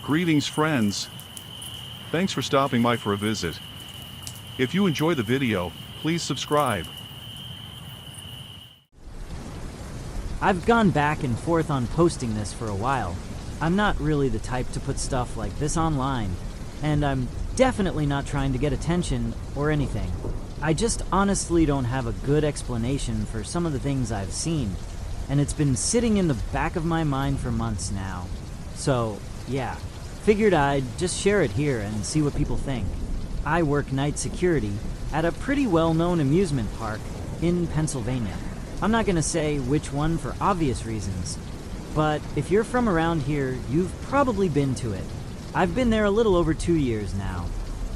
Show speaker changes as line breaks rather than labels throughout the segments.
Greetings friends. Thanks for stopping by for a visit. If you enjoy the video, please subscribe.
I've gone back and forth on posting this for a while. I'm not really the type to put stuff like this online, and I'm definitely not trying to get attention or anything. I just honestly don't have a good explanation for some of the things I've seen, and it's been sitting in the back of my mind for months now. So, yeah, figured I'd just share it here and see what people think. I work night security at a pretty well-known amusement park in Pennsylvania. I'm not gonna say which one for obvious reasons, but if you're from around here, you've probably been to it. I've been there a little over 2 years now.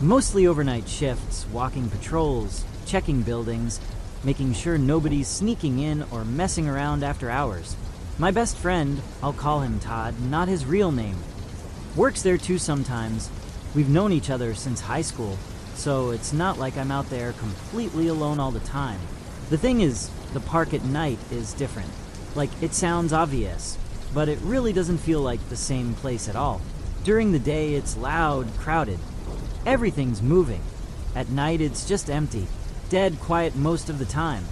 Mostly overnight shifts, walking patrols, checking buildings, making sure nobody's sneaking in or messing around after hours. My best friend, I'll call him Todd, not his real name, works there too sometimes. We've known each other since high school, so it's not like I'm out there completely alone all the time. The thing is, the park at night is different. Like, it sounds obvious, but it really doesn't feel like the same place at all. During the day, it's loud, crowded. Everything's moving. At night, it's just empty, dead quiet most of the time,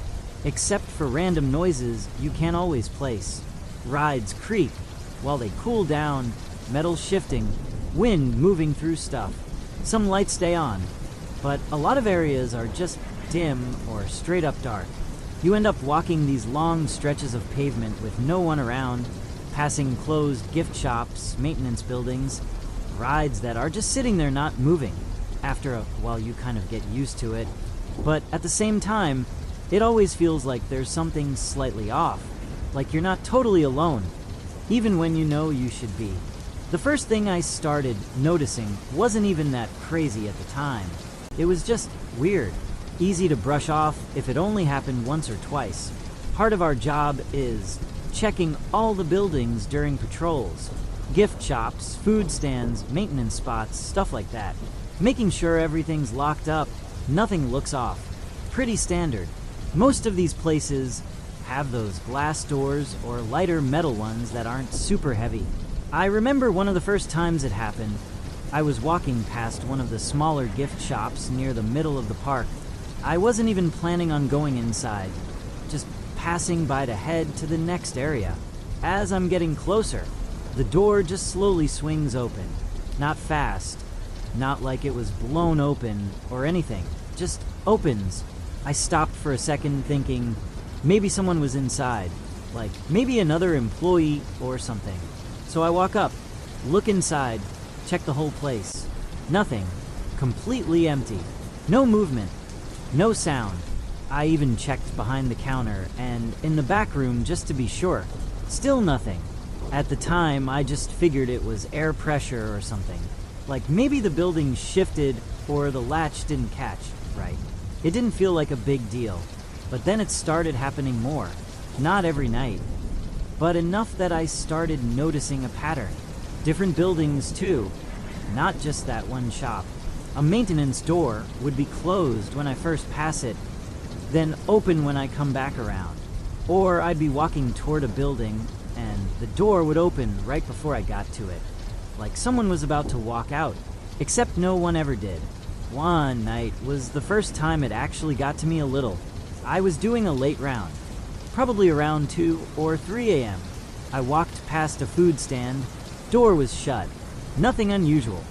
except for random noises you can't always place. Rides creak while they cool down, metal shifting, wind moving through stuff. Some lights stay on, but a lot of areas are just dim or straight up dark. You end up walking these long stretches of pavement with no one around, passing closed gift shops, maintenance buildings, rides that are just sitting there not moving. After a while you kind of get used to it, but at the same time, it always feels like there's something slightly off, like you're not totally alone, even when you know you should be. The first thing I started noticing wasn't even that crazy at the time. It was just weird. Easy to brush off if it only happened once or twice. Part of our job is checking all the buildings during patrols. Gift shops, food stands, maintenance spots, stuff like that. Making sure everything's locked up, nothing looks off. Pretty standard. Most of these places have those glass doors or lighter metal ones that aren't super heavy. I remember one of the first times it happened. I was walking past one of the smaller gift shops near the middle of the park. I wasn't even planning on going inside, just passing by to head to the next area. As I'm getting closer, the door just slowly swings open. Not fast, not like it was blown open or anything, just opens. I stopped for a second thinking maybe someone was inside, like maybe another employee or something. So I walk up, look inside, check the whole place. Nothing. Completely empty. No movement. No sound. I even checked behind the counter and in the back room just to be sure. Still nothing. At the time, I just figured it was air pressure or something. Like maybe the building shifted or the latch didn't catch right. It didn't feel like a big deal. But then it started happening more. Not every night, but enough that I started noticing a pattern. Different buildings too, not just that one shop. A maintenance door would be closed when I first pass it, then open when I come back around. Or I'd be walking toward a building, and the door would open right before I got to it. Like someone was about to walk out, except no one ever did. One night was the first time it actually got to me a little. I was doing a late round, probably around 2 or 3 a.m. I walked past a food stand, door was shut, nothing unusual.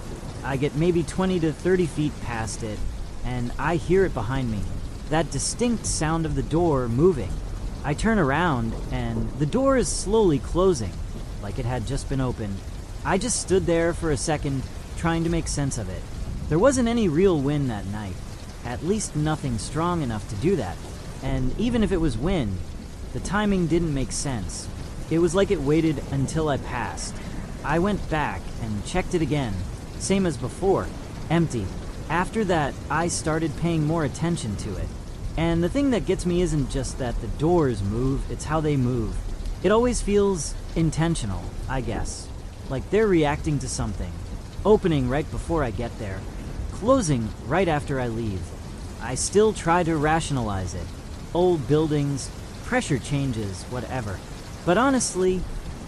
I get maybe 20 to 30 feet past it, and I hear it behind me. That distinct sound of the door moving. I turn around, and the door is slowly closing, like it had just been opened. I just stood there for a second, trying to make sense of it. There wasn't any real wind that night, at least nothing strong enough to do that. And even if it was wind, the timing didn't make sense. It was like it waited until I passed. I went back and checked it again. Same as before, empty. After that, I started paying more attention to it. And the thing that gets me isn't just that the doors move, it's how they move. It always feels intentional, I guess. Like they're reacting to something. Opening right before I get there. Closing right after I leave. I still try to rationalize it. Old buildings, pressure changes, whatever. But honestly,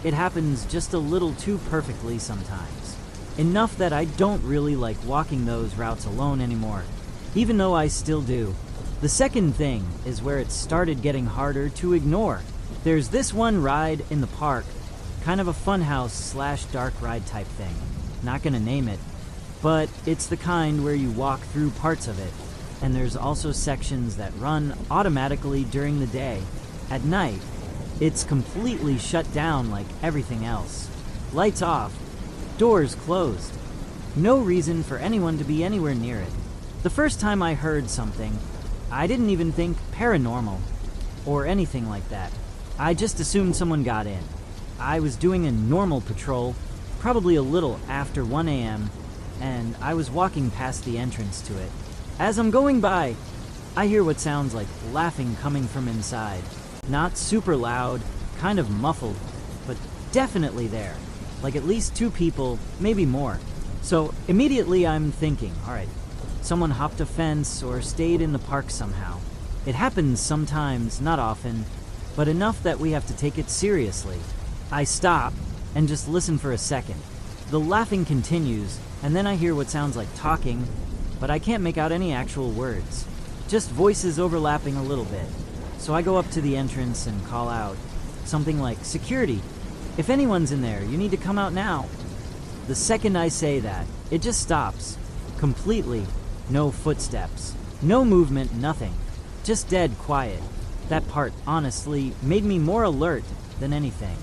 it happens just a little too perfectly sometimes. enough that I don't really like walking those routes alone anymore, even though I still do. The second thing is where it started getting harder to ignore. There's this one ride in the park, kind of a funhouse slash dark ride type thing. Not gonna name it, but it's the kind where you walk through parts of it, and there's also sections that run automatically during the day. At night, it's completely shut down like everything else. Lights off, doors closed. No reason for anyone to be anywhere near it. The first time I heard something, I didn't even think paranormal or anything like that. I just assumed someone got in. I was doing a normal patrol, probably a little after 1 a.m., and I was walking past the entrance to it. As I'm going by, I hear what sounds like laughing coming from inside. Not super loud, kind of muffled, but definitely there. Like at least 2 people, maybe more. So immediately I'm thinking, alright, someone hopped a fence or stayed in the park somehow. It happens sometimes, not often, but enough that we have to take it seriously. I stop and just listen for a second. The laughing continues, and then I hear what sounds like talking, but I can't make out any actual words. Just voices overlapping a little bit. So I go up to the entrance and call out something like, "Security, if anyone's in there, you need to come out now." The second I say that, it just stops. Completely. No footsteps. No movement, nothing. Just dead quiet. That part, honestly, made me more alert than anything.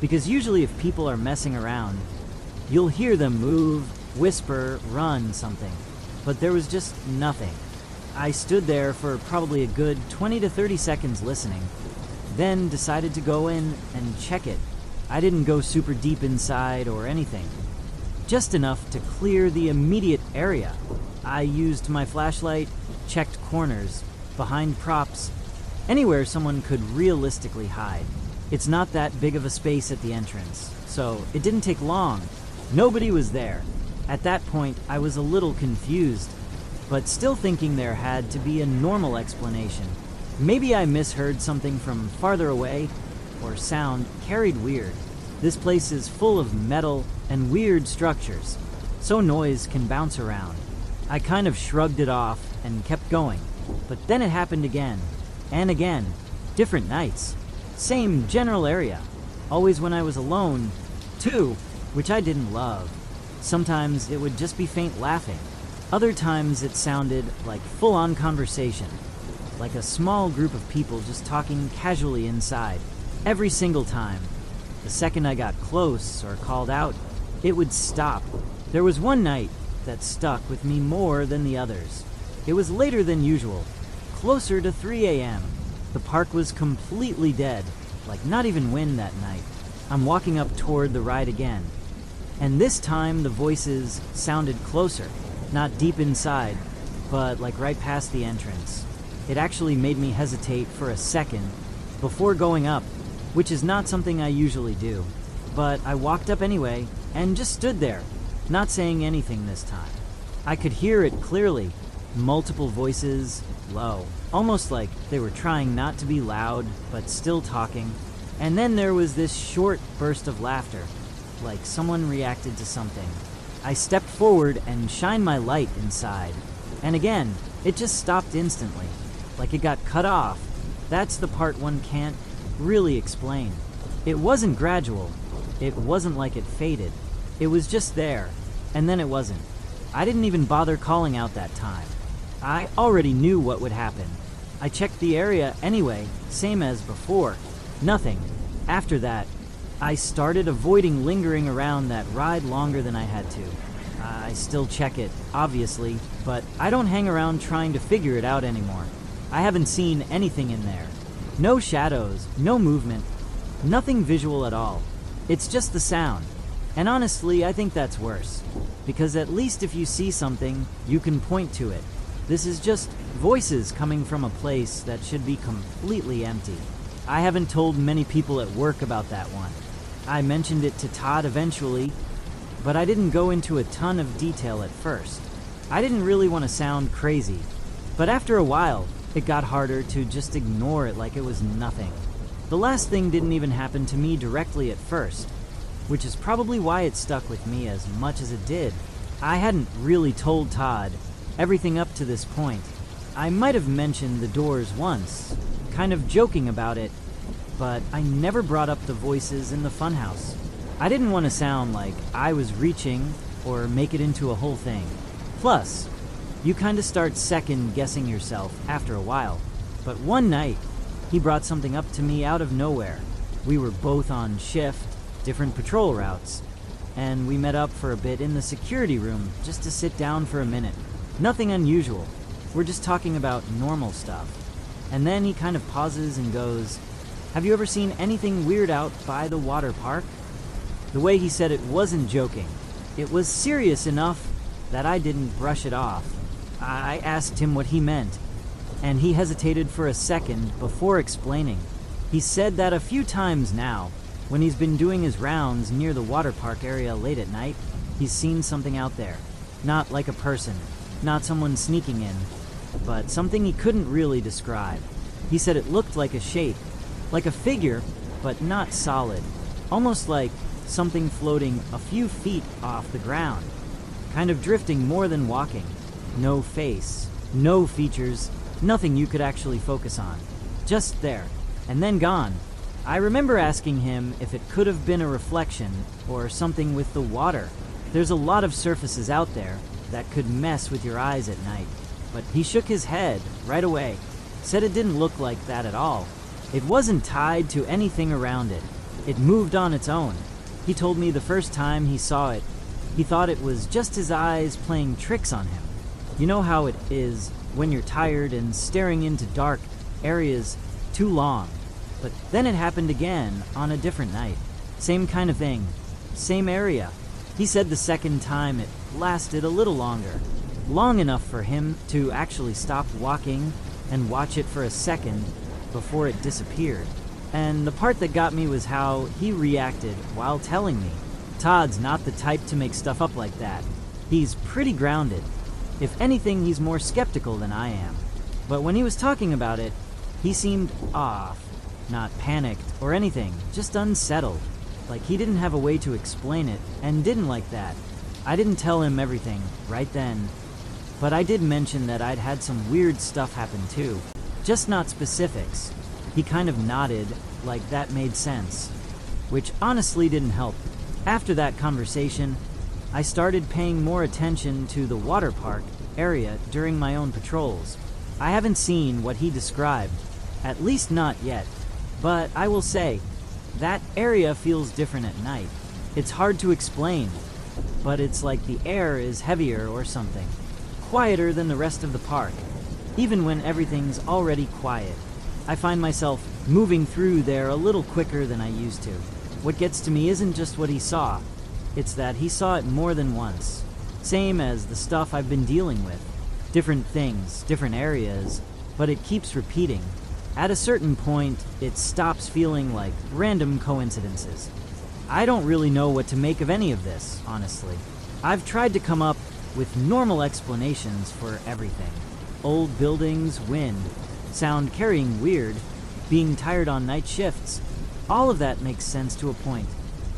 Because usually if people are messing around, you'll hear them move, whisper, run, something. But there was just nothing. I stood there for probably a good 20 to 30 seconds listening, then decided to go in and check it. I didn't go super deep inside or anything. Just enough to clear the immediate area. I used my flashlight, checked corners, behind props, anywhere someone could realistically hide. It's not that big of a space at the entrance, so it didn't take long. Nobody was there. At that point, I was a little confused, but still thinking there had to be a normal explanation. Maybe I misheard something from farther away, or sound carried weird. This place is full of metal and weird structures, so noise can bounce around. I kind of shrugged it off and kept going, but then it happened again, and again, different nights. Same general area, always when I was alone, too, which I didn't love. Sometimes it would just be faint laughing. Other times it sounded like full-on conversation, like a small group of people just talking casually inside. Every single time. The second I got close or called out, it would stop. There was one night that stuck with me more than the others. It was later than usual, closer to 3 a.m. The park was completely dead, like not even wind that night. I'm walking up toward the ride again, and this time the voices sounded closer, not deep inside, but like right past the entrance. It actually made me hesitate for a second before going up, which is not something I usually do. But I walked up anyway and just stood there, not saying anything this time. I could hear it clearly, multiple voices, low, almost like they were trying not to be loud, but still talking. And then there was this short burst of laughter, like someone reacted to something. I stepped forward and shined my light inside. And again, it just stopped instantly, like it got cut off. That's the part one can't really explain. It wasn't gradual. It wasn't like it faded. It was just there, and then it wasn't. I didn't even bother calling out that time. I already knew what would happen. I checked the area anyway, same as before. Nothing. After that, I started avoiding lingering around that ride longer than I had to. I still check it, obviously, but I don't hang around trying to figure it out anymore. I haven't seen anything in there. No shadows, no movement, nothing visual at all. It's just the sound. And honestly, I think that's worse. Because at least if you see something, you can point to it. This is just voices coming from a place that should be completely empty. I haven't told many people at work about that one. I mentioned it to Todd eventually, but I didn't go into a ton of detail at first. I didn't really want to sound crazy, but after a while, it got harder to just ignore it like it was nothing. The last thing didn't even happen to me directly at first. which is probably why it stuck with me as much as it did. I hadn't really told Todd everything up to this point. I might have mentioned the doors once, kind of joking about it, but I never brought up the voices in the funhouse. I didn't want to sound like I was reaching or make it into a whole thing. Plus, you kind of start second guessing yourself after a while. But one night, he brought something up to me out of nowhere. We were both on shift, different patrol routes, and we met up for a bit in the security room just to sit down for a minute. Nothing unusual. We're just talking about normal stuff. And then he kind of pauses and goes, "Have you ever seen anything weird out by the water park?" The way he said it wasn't joking. It was serious enough that I didn't brush it off. I asked him what he meant, and he hesitated for a second before explaining. He said that a few times now, when he's been doing his rounds near the water park area late at night, he's seen something out there. Not like a person, not someone sneaking in, but something he couldn't really describe. He said it looked like a shape, like a figure, but not solid. Almost like something floating a few feet off the ground, kind of drifting more than walking. No face, no features, nothing you could actually focus on. Just there, and then gone. I remember asking him if it could have been a reflection or something with the water. There's a lot of surfaces out there that could mess with your eyes at night. But he shook his head right away, said it didn't look like that at all. It wasn't tied to anything around it. It moved on its own. He told me the first time he saw it, he thought it was just his eyes playing tricks on him. You know how it is when you're tired and staring into dark areas too long. But then it happened again on a different night. Same kind of thing, same area. He said the second time it lasted a little longer. Long enough for him to actually stop walking and watch it for a second before it disappeared. And the part that got me was how he reacted while telling me. Todd's not the type to make stuff up like that. He's pretty grounded. If anything, he's more skeptical than I am. But when he was talking about it, he seemed off. Not panicked or anything, just unsettled. Like he didn't have a way to explain it, and didn't like that. I didn't tell him everything right then, but I did mention that I'd had some weird stuff happen too. Just not specifics. He kind of nodded, like that made sense, which honestly didn't help. After that conversation, I started paying more attention to the water park area during my own patrols. I haven't seen what he described, at least not yet, but I will say, that area feels different at night. It's hard to explain, but it's like the air is heavier or something. Quieter than the rest of the park, even when everything's already quiet. I find myself moving through there a little quicker than I used to. What gets to me isn't just what he saw, it's that he saw it more than once. Same as the stuff I've been dealing with. Different things, different areas, but it keeps repeating. At a certain point, it stops feeling like random coincidences. I don't really know what to make of any of this, honestly. I've tried to come up with normal explanations for everything. Old buildings, wind, sound carrying weird, being tired on night shifts. All of that makes sense to a point,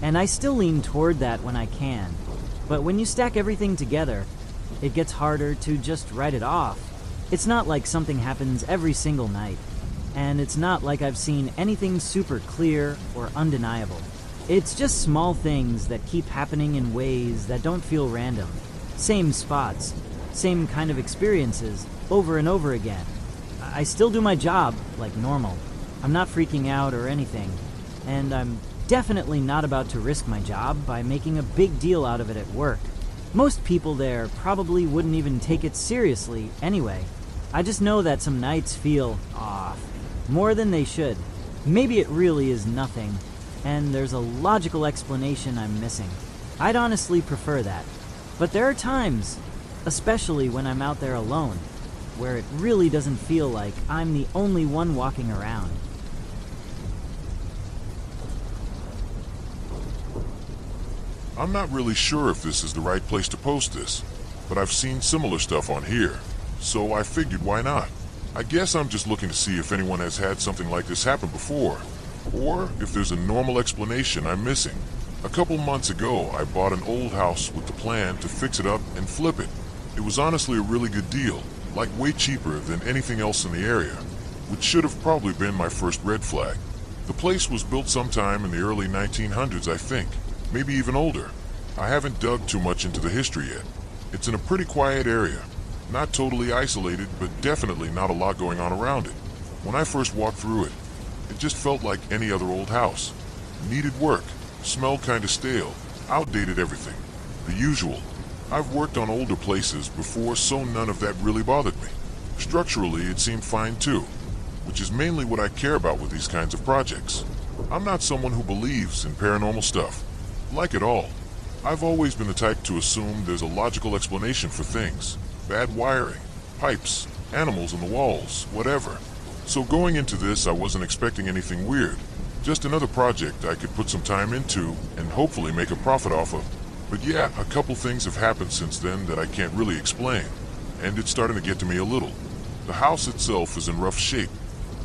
and I still lean toward that when I can. But when you stack everything together, it gets harder to just write it off. It's not like something happens every single night, and it's not like I've seen anything super clear or undeniable. It's just small things that keep happening in ways that don't feel random. Same spots, same kind of experiences, over and over again. I still do my job like normal. I'm not freaking out or anything, and I'm definitely not about to risk my job by making a big deal out of it at work. Most people there probably wouldn't even take it seriously anyway. I just know that some nights feel off, more than they should. Maybe it really is nothing, and there's a logical explanation I'm missing. I'd honestly prefer that. But there are times, especially when I'm out there alone, where it really doesn't feel like I'm the only one walking around.
I'm not really sure if this is the right place to post this, but I've seen similar stuff on here, so I figured why not. I guess I'm just looking to see if anyone has had something like this happen before, or if there's a normal explanation I'm missing. A couple months ago, I bought an old house with the plan to fix it up and flip it. It was honestly a really good deal, like way cheaper than anything else in the area, which should have probably been my first red flag. The place was built sometime in the early 1900s, I think, maybe even older. I haven't dug too much into the history yet. It's in a pretty quiet area, not totally isolated, but definitely not a lot going on around it. When I first walked through it, it just felt like any other old house. Needed work, smelled kinda stale, outdated everything. The usual. I've worked on older places before, so none of that really bothered me. Structurally, it seemed fine too, which is mainly what I care about with these kinds of projects. I'm not someone who believes in paranormal stuff, like at all. I've always been the type to assume there's a logical explanation for things. Bad wiring, pipes, animals in the walls, whatever. So going into this, I wasn't expecting anything weird. Just another project I could put some time into and hopefully make a profit off of. But yeah, a couple things have happened since then that I can't really explain, and it's starting to get to me a little. The house itself is in rough shape,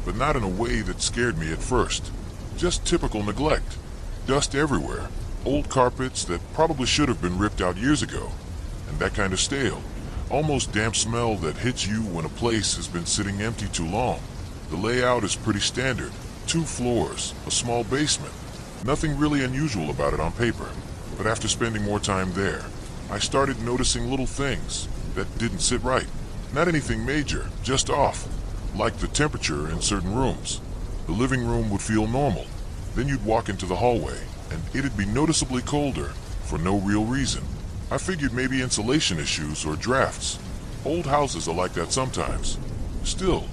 but not in a way that scared me at first. Just typical neglect. Dust everywhere. Old carpets that probably should have been ripped out years ago. And that kind of stale, almost damp smell that hits you when a place has been sitting empty too long. The layout is pretty standard. 2 floors, a small basement. Nothing really unusual about it on paper. But after spending more time there, I started noticing little things that didn't sit right. Not anything major, just off. Like the temperature in certain rooms. The living room would feel normal. Then you'd walk into the hallway, and it'd be noticeably colder for no real reason. I figured maybe insulation issues or drafts. Old houses are like that sometimes. Still,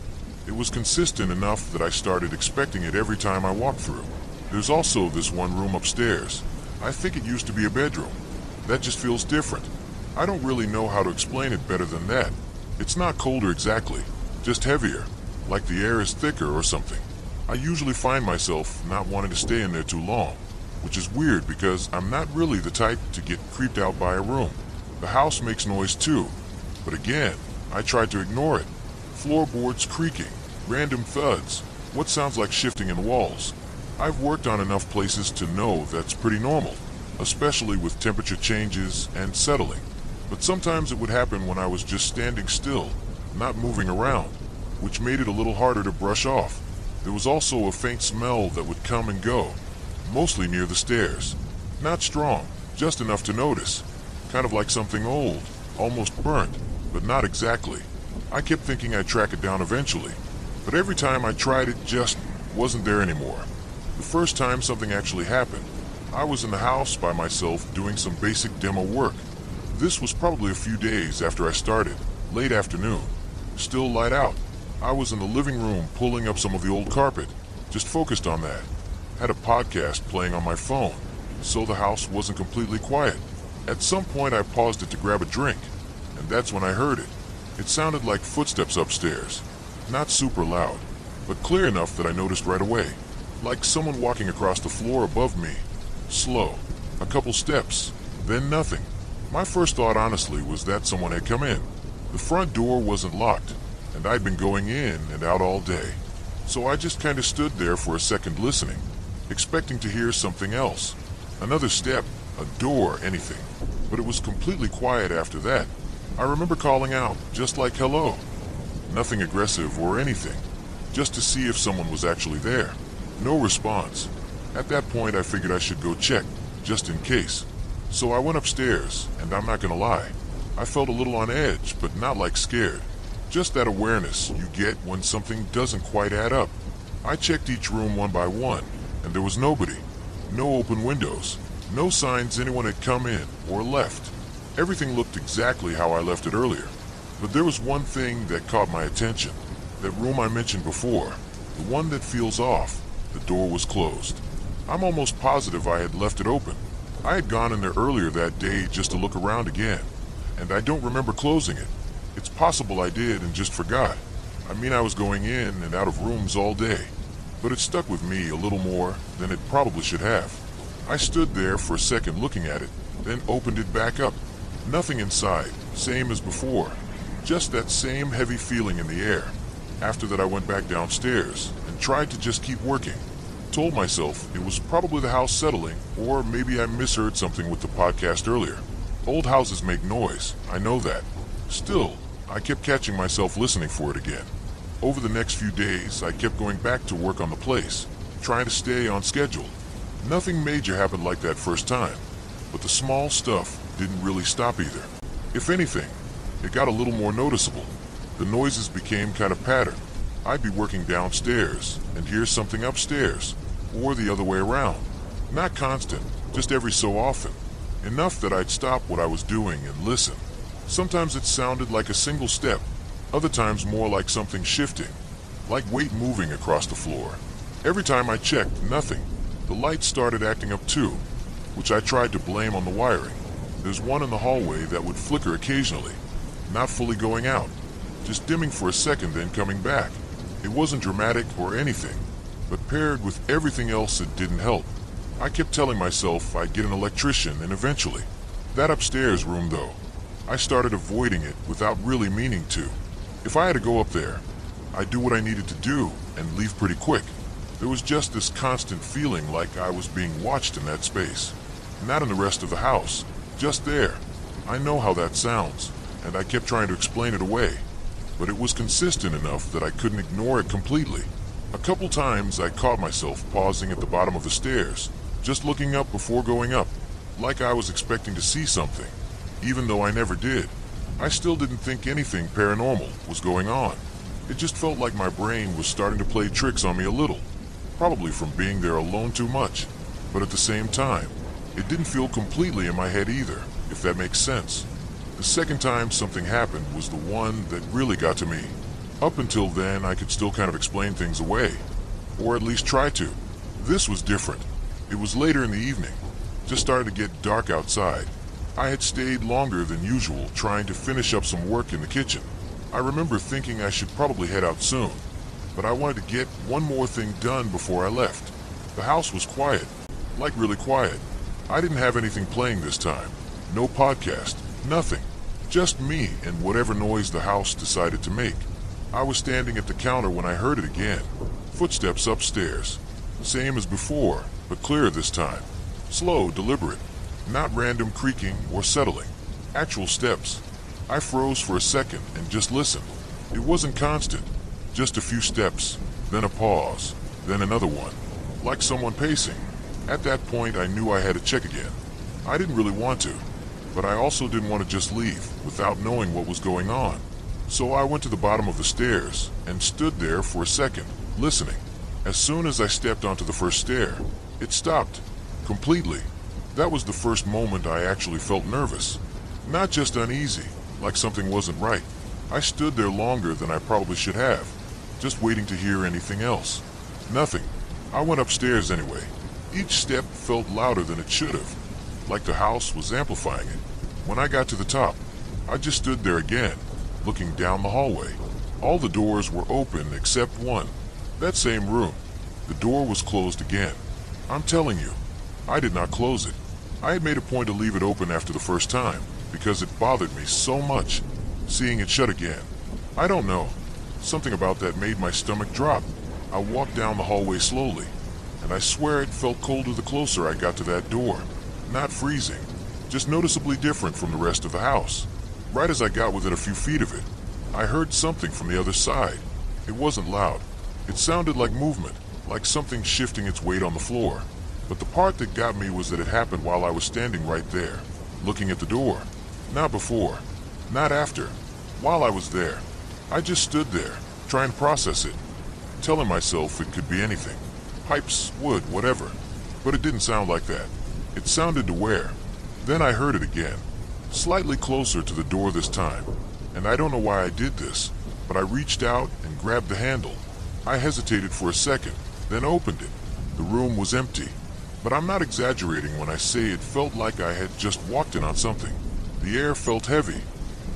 it was consistent enough that I started expecting it every time I walked through. There's also this one room upstairs. I think it used to be a bedroom. That just feels different. I don't really know how to explain it better than that. It's not colder exactly, just heavier, like the air is thicker or something. I usually find myself not wanting to stay in there too long, which is weird because I'm not really the type to get creeped out by a room. The house makes noise too, but again, I tried to ignore it. Floorboards creaking, random thuds, what sounds like shifting in walls. I've worked on enough places to know that's pretty normal, especially with temperature changes and settling. But sometimes it would happen when I was just standing still, not moving around, which made it a little harder to brush off. There was also a faint smell that would come and go, mostly near the stairs. Not strong, just enough to notice. Kind of like something old, almost burnt, but not exactly. I kept thinking I'd track it down eventually, but every time I tried it just wasn't there anymore. The first time something actually happened, I was in the house by myself doing some basic demo work. This was probably a few days after I started, late afternoon. Still light out. I was in the living room pulling up some of the old carpet, just focused on that. Had a podcast playing on my phone, so the house wasn't completely quiet. At some point I paused it to grab a drink, and that's when I heard it. It sounded like footsteps upstairs. Not super loud, but clear enough that I noticed right away. Like someone walking across the floor above me. Slow. A couple steps. Then nothing. My first thought, honestly, was that someone had come in. The front door wasn't locked, and I'd been going in and out all day. So I just kind of stood there for a second listening, expecting to hear something else. Another step, a door, anything. But it was completely quiet after that. I remember calling out, just like hello. Nothing aggressive or anything, just to see if someone was actually there. No response. At that point I figured I should go check, just in case. So I went upstairs, and I'm not gonna lie, I felt a little on edge, but not like scared. Just that awareness you get when something doesn't quite add up. I checked each room one by one, and there was nobody. No open windows. No signs anyone had come in or left. Everything looked exactly how I left it earlier. But there was one thing that caught my attention. That room I mentioned before, the one that feels off. The door was closed. I'm almost positive I had left it open. I had gone in there earlier that day just to look around again, and I don't remember closing it. It's possible I did and just forgot. I mean, I was going in and out of rooms all day, but it stuck with me a little more than it probably should have. I stood there for a second looking at it, then opened it back up. Nothing inside, same as before. Just that same heavy feeling in the air. After that I went back downstairs and tried to just keep working. Told myself it was probably the house settling, or maybe I misheard something with the podcast earlier. Old houses make noise, I know that. Still, I kept catching myself listening for it again. Over the next few days, I kept going back to work on the place, trying to stay on schedule. Nothing major happened like that first time, but the small stuff didn't really stop either. If anything, it got a little more noticeable. The noises became kind of patterned. I'd be working downstairs and hear something upstairs, or the other way around. Not constant, just every so often. Enough that I'd stop what I was doing and listen. Sometimes it sounded like a single step, other times more like something shifting, like weight moving across the floor. Every time I checked, nothing. The lights started acting up too, which I tried to blame on the wiring. There's one in the hallway that would flicker occasionally, not fully going out, just dimming for a second then coming back. It wasn't dramatic or anything, but paired with everything else it didn't help. I kept telling myself I'd get an electrician and eventually. That upstairs room though, I started avoiding it without really meaning to. If I had to go up there, I'd do what I needed to do and leave pretty quick. There was just this constant feeling like I was being watched in that space. Not in the rest of the house, just there. I know how that sounds, and I kept trying to explain it away, but it was consistent enough that I couldn't ignore it completely. A couple times I caught myself pausing at the bottom of the stairs, just looking up before going up, like I was expecting to see something, even though I never did. I still didn't think anything paranormal was going on. It just felt like my brain was starting to play tricks on me a little, probably from being there alone too much, but at the same time, it didn't feel completely in my head either, if that makes sense. The second time something happened was the one that really got to me. Up until then, I could still kind of explain things away, or at least try to. This was different. It was later in the evening, just started to get dark outside. I had stayed longer than usual trying to finish up some work in the kitchen. I remember thinking I should probably head out soon, but I wanted to get one more thing done before I left. The house was quiet, like really quiet. I didn't have anything playing this time. No podcast, nothing. Just me and whatever noise the house decided to make. I was standing at the counter when I heard it again. Footsteps upstairs. Same as before, but clearer this time. Slow, deliberate. Not random creaking or settling. Actual steps. I froze for a second and just listened. It wasn't constant. Just a few steps, then a pause, then another one. Like someone pacing. At that point, I knew I had to check again. I didn't really want to, but I also didn't want to just leave without knowing what was going on. So I went to the bottom of the stairs and stood there for a second, listening. As soon as I stepped onto the first stair, it stopped. Completely. That was the first moment I actually felt nervous. Not just uneasy, like something wasn't right. I stood there longer than I probably should have, just waiting to hear anything else. Nothing. I went upstairs anyway. Each step felt louder than it should have, like the house was amplifying it. When I got to the top, I just stood there again, looking down the hallway. All the doors were open except one. That same room. The door was closed again. I'm telling you, I did not close it. I had made a point to leave it open after the first time, because it bothered me so much, seeing it shut again. I don't know. Something about that made my stomach drop. I walked down the hallway slowly, and I swear it felt colder the closer I got to that door. Not freezing, just noticeably different from the rest of the house. Right as I got within a few feet of it, I heard something from the other side. It wasn't loud. It sounded like movement, like something shifting its weight on the floor. But the part that got me was that it happened while I was standing right there, looking at the door. Not before, not after, while I was there. I just stood there, trying to process it, telling myself it could be anything. Pipes, wood, whatever. But it didn't sound like that. It sounded to where. Then I heard it again, slightly closer to the door this time. And I don't know why I did this, but I reached out and grabbed the handle. I hesitated for a second, then opened it. The room was empty. But I'm not exaggerating when I say it felt like I had just walked in on something. The air felt heavy,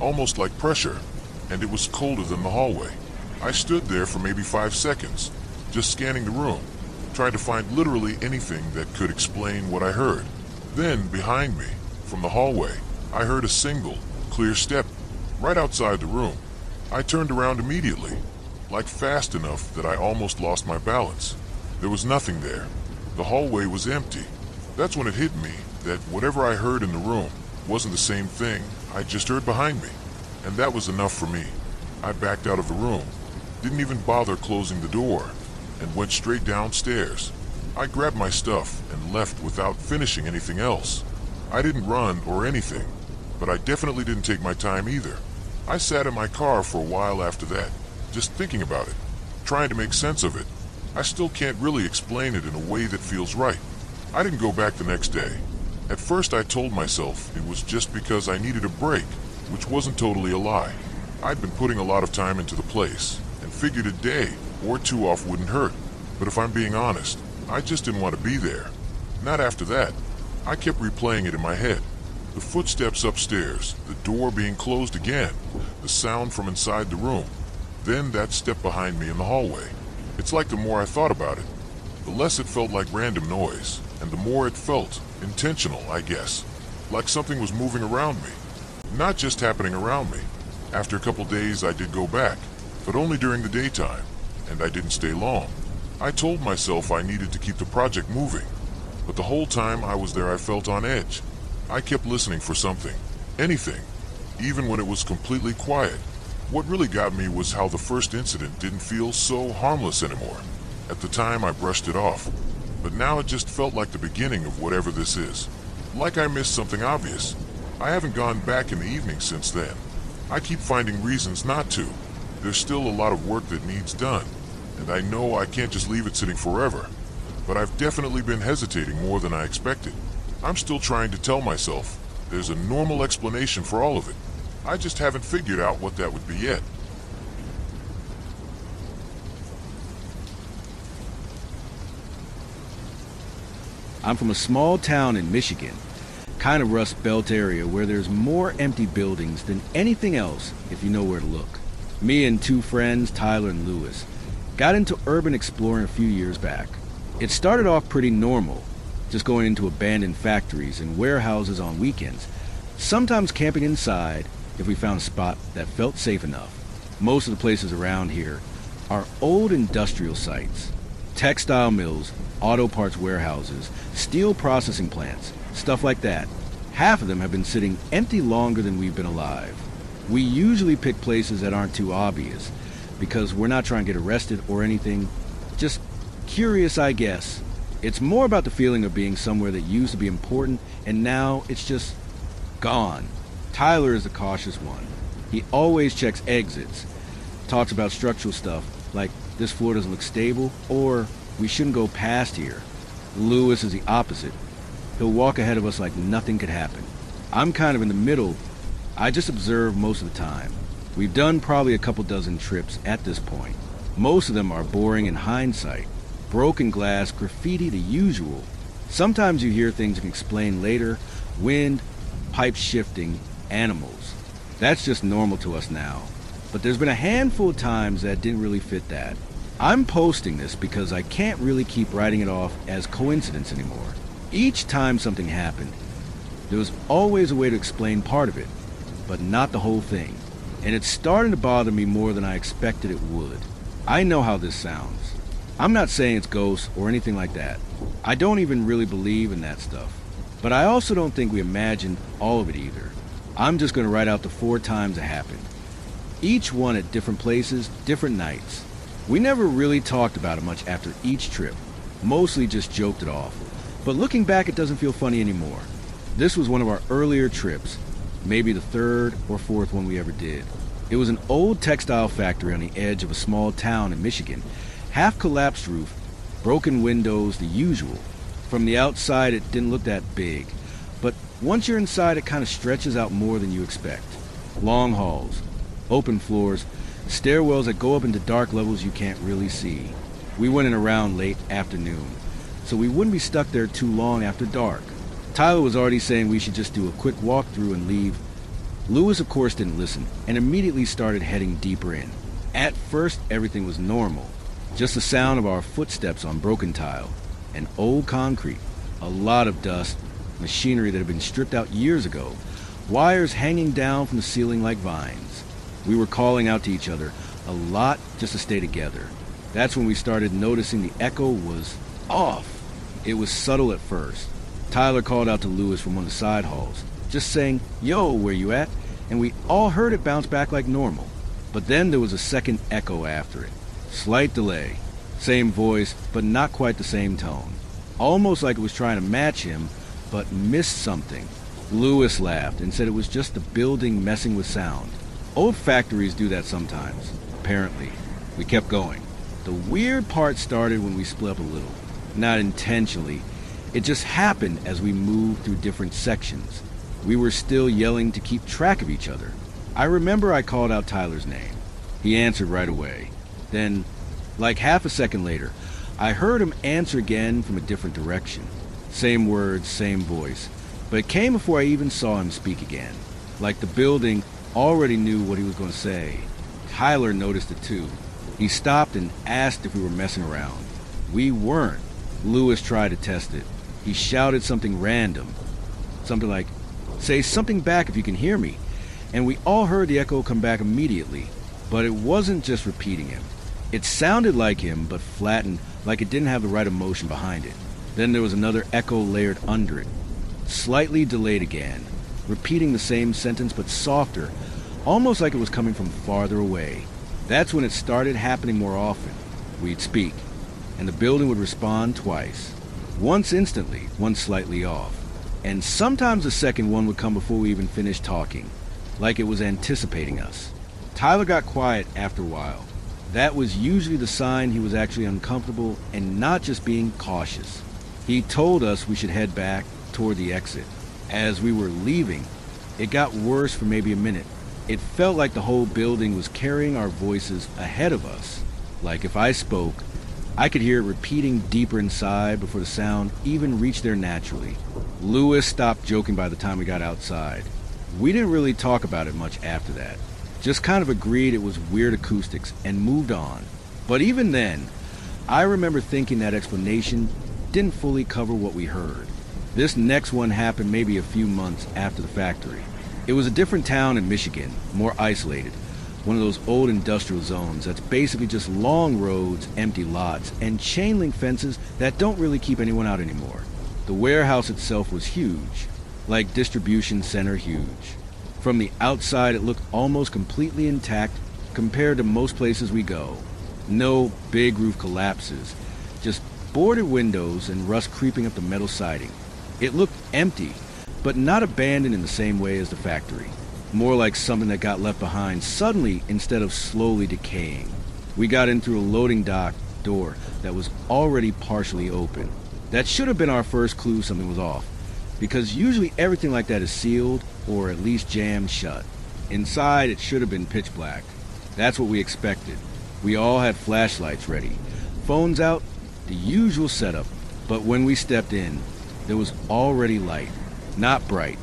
almost like pressure, and it was colder than the hallway. I stood there for maybe 5 seconds, just scanning the room, trying to find literally anything that could explain what I heard. Then, behind me, from the hallway, I heard a single, clear step, right outside the room. I turned around immediately, like fast enough that I almost lost my balance. There was nothing there. The hallway was empty. That's when it hit me that whatever I heard in the room wasn't the same thing I just heard behind me. And that was enough for me. I backed out of the room, didn't even bother closing the door, and went straight downstairs. I grabbed my stuff and left without finishing anything else. I didn't run or anything, but I definitely didn't take my time either. I sat in my car for a while after that, just thinking about it, trying to make sense of it. I still can't really explain it in a way that feels right. I didn't go back the next day. At first I told myself it was just because I needed a break, which wasn't totally a lie. I'd been putting a lot of time into the place, and figured a day or two off wouldn't hurt. But if I'm being honest, I just didn't want to be there. Not after that. I kept replaying it in my head. The footsteps upstairs, the door being closed again, the sound from inside the room, then that step behind me in the hallway. It's like the more I thought about it, the less it felt like random noise, and the more it felt intentional, I guess. Like something was moving around me. Not just happening around me. After a couple days I did go back, but only during the daytime, and I didn't stay long. I told myself I needed to keep the project moving, but the whole time I was there I felt on edge. I kept listening for something, anything, even when it was completely quiet. What really got me was how the first incident didn't feel so harmless anymore. At the time I brushed it off, but now it just felt like the beginning of whatever this is. Like I missed something obvious. I haven't gone back in the evening since then. I keep finding reasons not to. There's still a lot of work that needs done, and I know I can't just leave it sitting forever. But I've definitely been hesitating more than I expected. I'm still trying to tell myself there's a normal explanation for all of it. I just haven't figured out what that would be yet.
I'm from a small town in Michigan, kind of Rust Belt area where there's more empty buildings than anything else if you know where to look. Me and two friends, Tyler and Lewis, got into urban exploring a few years back. It started off pretty normal, just going into abandoned factories and warehouses on weekends, sometimes camping inside if we found a spot that felt safe enough. Most of the places around here are old industrial sites, textile mills, auto parts warehouses, steel processing plants, stuff like that. Half of them have been sitting empty longer than we've been alive. We usually pick places that aren't too obvious because we're not trying to get arrested or anything. Just curious, I guess. It's more about the feeling of being somewhere that used to be important and now it's just gone. Tyler is the cautious one. He always checks exits, talks about structural stuff like this floor doesn't look stable or we shouldn't go past here. Lewis is the opposite. He'll walk ahead of us like nothing could happen. I'm kind of in the middle. I just observe most of the time. We've done probably a couple dozen trips at this point. Most of them are boring in hindsight. Broken glass, graffiti, the usual. Sometimes you hear things you can explain later. Wind, pipes shifting, animals. That's just normal to us now. But there's been a handful of times that didn't really fit that. I'm posting this because I can't really keep writing it off as coincidence anymore. Each time something happened, there was always a way to explain part of it, but not the whole thing. And it's starting to bother me more than I expected it would. I know how this sounds. I'm not saying it's ghosts or anything like that. I don't even really believe in that stuff. But I also don't think we imagined all of it either. I'm just going to write out the 4 times it happened. Each one at different places, different nights. We never really talked about it much after each trip. Mostly just joked it off. But looking back, it doesn't feel funny anymore. This was one of our earlier trips. Maybe the 3rd or 4th one we ever did. It was an old textile factory on the edge of a small town in Michigan. Half collapsed roof, broken windows, the usual. From the outside, it didn't look that big. But once you're inside, it kind of stretches out more than you expect. Long halls, open floors, stairwells that go up into dark levels you can't really see. We went in around late afternoon, so we wouldn't be stuck there too long after dark. Tyler was already saying we should just do a quick walkthrough and leave. Lewis, of course, didn't listen and immediately started heading deeper in. At first, everything was normal. Just the sound of our footsteps on broken tile and old concrete. A lot of dust, machinery that had been stripped out years ago, wires hanging down from the ceiling like vines. We were calling out to each other a lot just to stay together. That's when we started noticing the echo was off. It was subtle at first. Tyler called out to Lewis from one of the side halls, just saying, "Yo, where you at?" And we all heard it bounce back like normal. But then there was a second echo after it. Slight delay. Same voice, but not quite the same tone. Almost like it was trying to match him, but missed something. Lewis laughed and said it was just the building messing with sound. Old factories do that sometimes, apparently. We kept going. The weird part started when we split up a little. Not intentionally. It just happened as we moved through different sections. We were still yelling to keep track of each other. I remember I called out Tyler's name. He answered right away. Then, like half a second later, I heard him answer again from a different direction. Same words, same voice. But it came before I even saw him speak again. Like the building already knew what he was going to say. Tyler noticed it too. He stopped and asked if we were messing around. We weren't. Lewis tried to test it. He shouted something random. Something like, "Say something back if you can hear me." And we all heard the echo come back immediately. But it wasn't just repeating him. It sounded like him, but flattened, like it didn't have the right emotion behind it. Then there was another echo layered under it. Slightly delayed again, repeating the same sentence but softer, almost like it was coming from farther away. That's when it started happening more often. We'd speak, and the building would respond twice. Once instantly, once slightly off. And sometimes the second one would come before we even finished talking, like it was anticipating us. Tyler got quiet after a while. That was usually the sign he was actually uncomfortable and not just being cautious. He told us we should head back toward the exit. As we were leaving, it got worse for maybe a minute. It felt like the whole building was carrying our voices ahead of us. Like if I spoke, I could hear it repeating deeper inside before the sound even reached there naturally. Lewis stopped joking by the time we got outside. We didn't really talk about it much after that. Just kind of agreed it was weird acoustics and moved on. But even then, I remember thinking that explanation didn't fully cover what we heard. This next one happened maybe a few months after the factory. It was a different town in Michigan, more isolated. One of those old industrial zones that's basically just long roads, empty lots, and chain link fences that don't really keep anyone out anymore. The warehouse itself was huge, like distribution center huge. From the outside, it looked almost completely intact compared to most places we go. No big roof collapses, just boarded windows and rust creeping up the metal siding. It looked empty, but not abandoned in the same way as the factory. More like something that got left behind suddenly instead of slowly decaying. We got in through a loading dock door that was already partially open. That should have been our first clue something was off, because usually everything like that is sealed or at least jammed shut. Inside, it should have been pitch black. That's what we expected. We all had flashlights ready, phones out, the usual setup. But when we stepped in, there was already light. Not bright,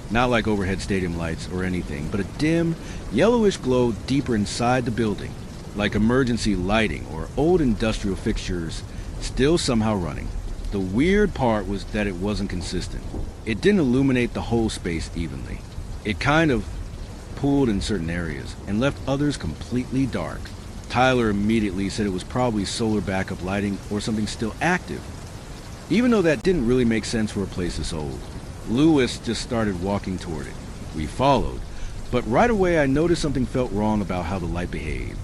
not like overhead stadium lights or anything, but a dim, yellowish glow deeper inside the building, like emergency lighting or old industrial fixtures still somehow running. The weird part was that it wasn't consistent. It didn't illuminate the whole space evenly. It kind of pooled in certain areas and left others completely dark. Tyler immediately said it was probably solar backup lighting or something still active, even though that didn't really make sense for a place this old. Lewis just started walking toward it. We followed, but right away I noticed something felt wrong about how the light behaved.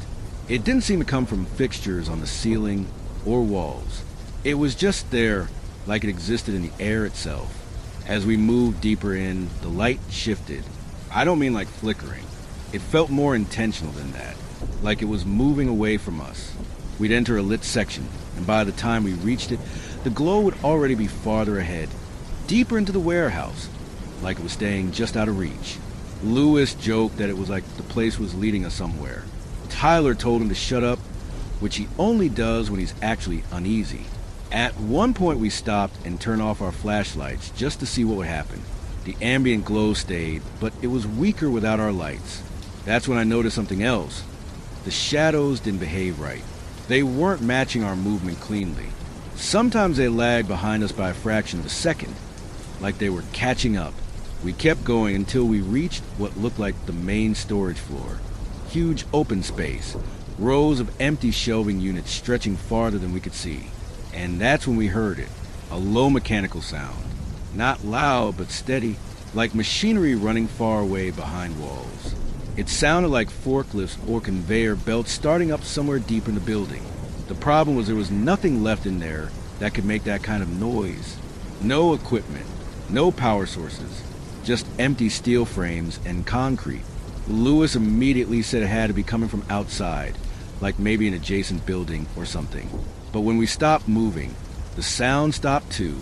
It didn't seem to come from fixtures on the ceiling or walls. It was just there, like it existed in the air itself. As we moved deeper in, the light shifted. I don't mean like flickering. It felt more intentional than that, like it was moving away from us. We'd enter a lit section, and by the time we reached it, the glow would already be farther ahead, deeper into the warehouse, like it was staying just out of reach. Lewis joked that it was like the place was leading us somewhere. Tyler told him to shut up, which he only does when he's actually uneasy. At one point we stopped and turned off our flashlights just to see what would happen. The ambient glow stayed, but it was weaker without our lights. That's when I noticed something else. The shadows didn't behave right. They weren't matching our movement cleanly. Sometimes they lagged behind us by a fraction of a second, like they were catching up. We kept going until we reached what looked like the main storage floor. Huge open space, rows of empty shelving units stretching farther than we could see. And that's when we heard it, a low mechanical sound. Not loud, but steady, like machinery running far away behind walls. It sounded like forklifts or conveyor belts starting up somewhere deep in the building. The problem was there was nothing left in there that could make that kind of noise. No equipment, no power sources, just empty steel frames and concrete. Lewis immediately said it had to be coming from outside, like maybe an adjacent building or something. But when we stopped moving, the sound stopped too.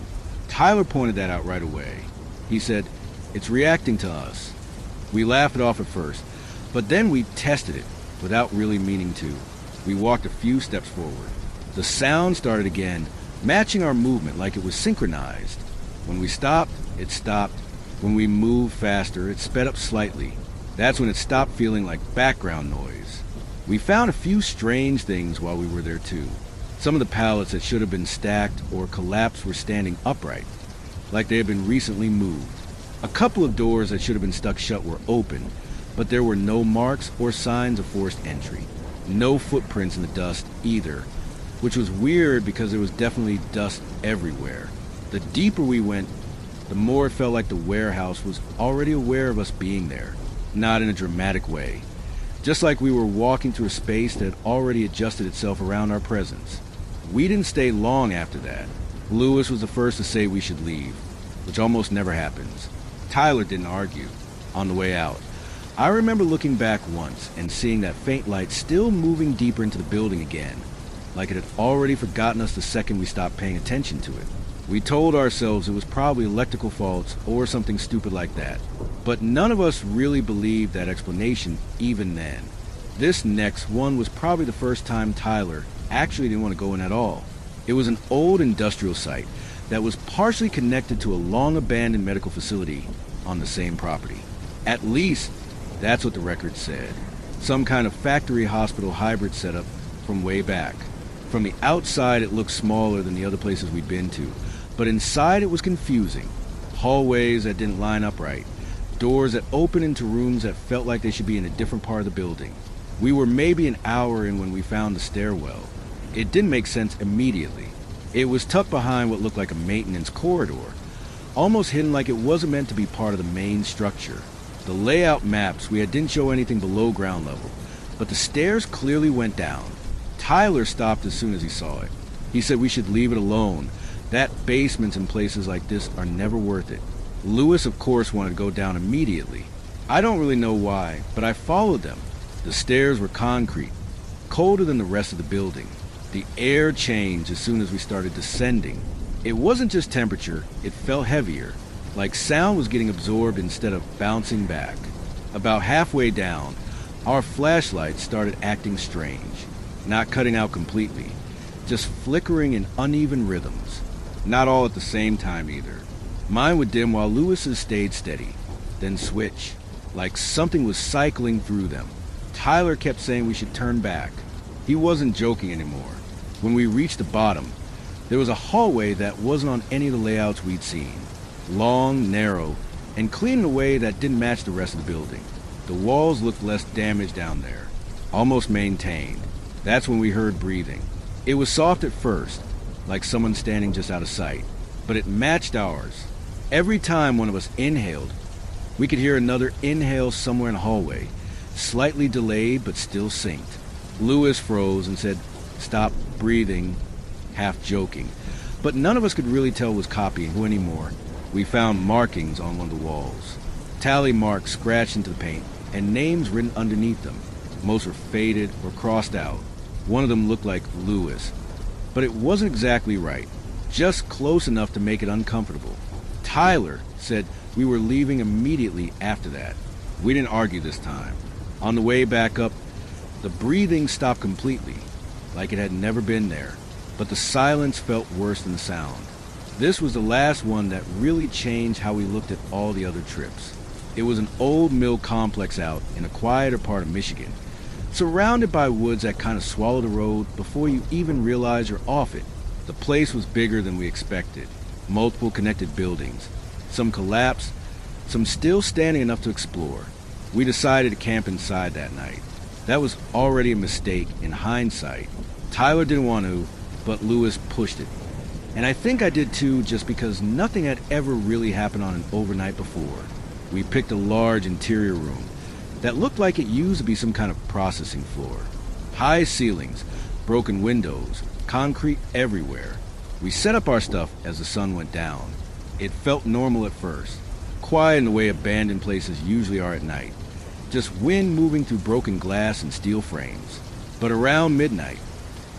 Tyler pointed that out right away. He said, "It's reacting to us." We laughed it off at first, but then we tested it without really meaning to. We walked a few steps forward. The sound started again, matching our movement like it was synchronized. When we stopped, it stopped. When we moved faster, it sped up slightly. That's when it stopped feeling like background noise. We found a few strange things while we were there too. Some of the pallets that should have been stacked or collapsed were standing upright, like they had been recently moved. A couple of doors that should have been stuck shut were open, but there were no marks or signs of forced entry. No footprints in the dust either, which was weird because there was definitely dust everywhere. The deeper we went, the more it felt like the warehouse was already aware of us being there, not in a dramatic way. Just like we were walking through a space that had already adjusted itself around our presence. We didn't stay long after that. Lewis was the first to say we should leave, which almost never happens. Tyler didn't argue. On the way out, I remember looking back once and seeing that faint light still moving deeper into the building again, like it had already forgotten us the second we stopped paying attention to it. We told ourselves it was probably electrical faults or something stupid like that, but none of us really believed that explanation even then. This next one was probably the first time Tyler actually didn't want to go in at all. It was an old industrial site that was partially connected to a long-abandoned medical facility on the same property. At least, that's what the record said. Some kind of factory hospital hybrid setup from way back. From the outside, it looked smaller than the other places we'd been to, but inside it was confusing. Hallways that didn't line up right. Doors that opened into rooms that felt like they should be in a different part of the building. We were maybe an hour in when we found the stairwell. It didn't make sense immediately. It was tucked behind what looked like a maintenance corridor, almost hidden like it wasn't meant to be part of the main structure. The layout maps we had didn't show anything below ground level, but the stairs clearly went down. Tyler stopped as soon as he saw it. He said we should leave it alone. That basements in places like this are never worth it. Lewis, of course, wanted to go down immediately. I don't really know why, but I followed them. The stairs were concrete, colder than the rest of the building. The air changed as soon as we started descending. It wasn't just temperature, it felt heavier, like sound was getting absorbed instead of bouncing back. About halfway down, our flashlights started acting strange, not cutting out completely, just flickering in uneven rhythms. Not all at the same time either. Mine would dim while Lewis's stayed steady, then switch, like something was cycling through them. Tyler kept saying we should turn back. He wasn't joking anymore. When we reached the bottom, there was a hallway that wasn't on any of the layouts we'd seen. Long, narrow, and clean in a way that didn't match the rest of the building. The walls looked less damaged down there, almost maintained. That's when we heard breathing. It was soft at first, like someone standing just out of sight, but it matched ours. Every time one of us inhaled, we could hear another inhale somewhere in the hallway, slightly delayed but still synced. Lewis froze and said, "Stop breathing," half joking, but none of us could really tell was copying who anymore. We found markings on one of the walls, tally marks scratched into the paint, and names written underneath them. Most were faded or crossed out. One of them looked like Lewis, but it wasn't exactly right, just close enough to make it uncomfortable. Tyler said we were leaving immediately after that. We didn't argue this time. On the way back up, the breathing stopped completely, like it had never been there, but the silence felt worse than the sound. This was the last one that really changed how we looked at all the other trips. It was an old mill complex out in a quieter part of Michigan, surrounded by woods that kind of swallow the road before you even realize you're off it. The place was bigger than we expected. Multiple connected buildings, some collapsed, some still standing enough to explore. We decided to camp inside that night. That was already a mistake in hindsight. Tyler didn't want to, but Lewis pushed it. And I think I did too, just because nothing had ever really happened on an overnight before. We picked a large interior room that looked like it used to be some kind of processing floor. High ceilings, broken windows, concrete everywhere. We set up our stuff as the sun went down. It felt normal at first, quiet in the way abandoned places usually are at night. Just wind moving through broken glass and steel frames. But around midnight,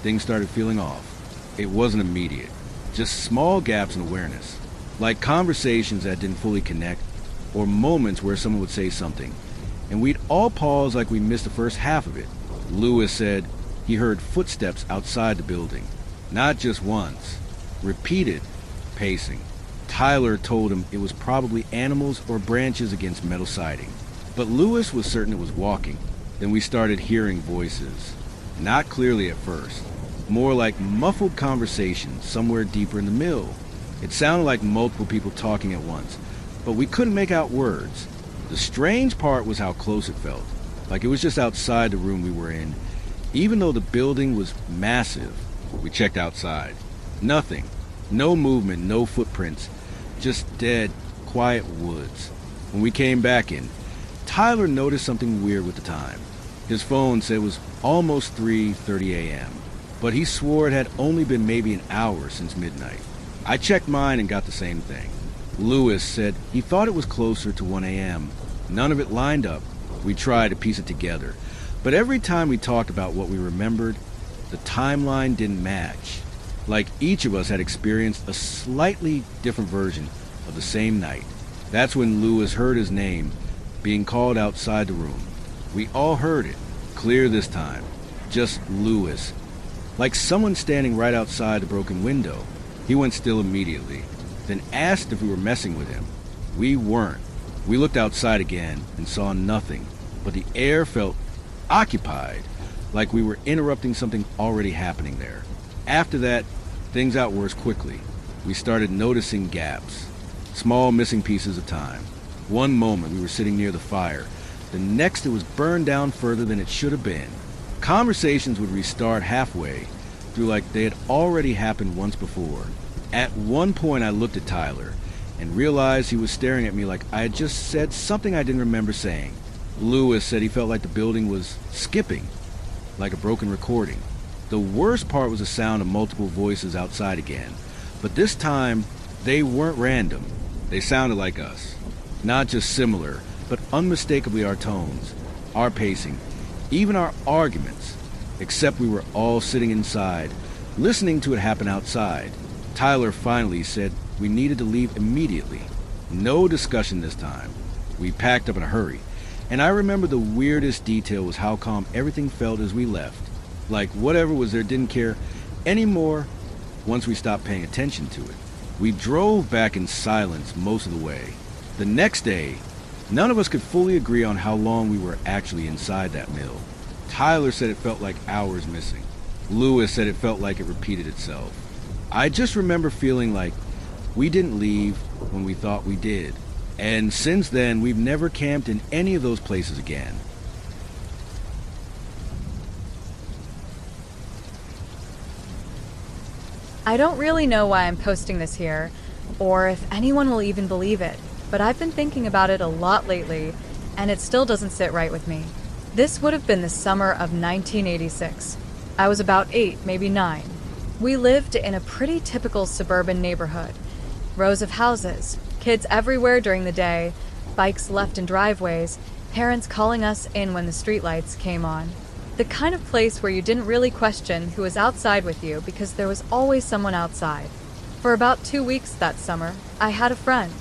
things started feeling off. It wasn't immediate, just small gaps in awareness, like conversations that didn't fully connect, or moments where someone would say something, and we'd all pause like we missed the first half of it. Lewis said he heard footsteps outside the building, not just once, repeated pacing. Tyler told him it was probably animals or branches against metal siding, but Lewis was certain it was walking. Then we started hearing voices, not clearly at first, more like muffled conversation somewhere deeper in the mill. It sounded like multiple people talking at once, but we couldn't make out words. The strange part was how close it felt, like it was just outside the room we were in, even though the building was massive. We checked outside. Nothing. No movement, no footprints, just dead, quiet woods. When we came back in, Tyler noticed something weird with the time. His phone said it was almost 3:30 a.m., but he swore it had only been maybe an hour since midnight. I checked mine and got the same thing. Lewis said he thought it was closer to 1 a.m. None of it lined up. We tried to piece it together, but every time we talked about what we remembered, the timeline didn't match. Like each of us had experienced a slightly different version of the same night. That's when Lewis heard his name being called outside the room. We all heard it, clear this time, just Lewis, like someone standing right outside the broken window. He went still immediately, then asked if we were messing with him. We weren't. We looked outside again and saw nothing, but the air felt occupied, like we were interrupting something already happening there. After that, things got worse quickly. We started noticing gaps, small missing pieces of time. One moment we were sitting near the fire, the next it was burned down further than it should have been. Conversations would restart halfway through like they had already happened once before. At one point I looked at Tyler and realized he was staring at me like I had just said something I didn't remember saying. Lewis said he felt like the building was skipping, like a broken recording. The worst part was the sound of multiple voices outside again, but this time they weren't random. They sounded like us. Not just similar, but unmistakably our tones, our pacing, even our arguments, except we were all sitting inside, listening to it happen outside. Tyler finally said we needed to leave immediately. No discussion this time. We packed up in a hurry, and I remember the weirdest detail was how calm everything felt as we left. Like whatever was there didn't care anymore once we stopped paying attention to it. We drove back in silence most of the way. The next day, none of us could fully agree on how long we were actually inside that mill. Tyler said it felt like hours missing. Lewis said it felt like it repeated itself. I just remember feeling like we didn't leave when we thought we did. And since then, we've never camped in any of those places again.
I don't really know why I'm posting this here, or if anyone will even believe it, but I've been thinking about it a lot lately, and it still doesn't sit right with me. This would have been the summer of 1986. I was about 8, maybe 9. We lived in a pretty typical suburban neighborhood. Rows of houses, kids everywhere during the day, bikes left in driveways, parents calling us in when the streetlights came on. The kind of place where you didn't really question who was outside with you because there was always someone outside. For about 2 weeks that summer, I had a friend.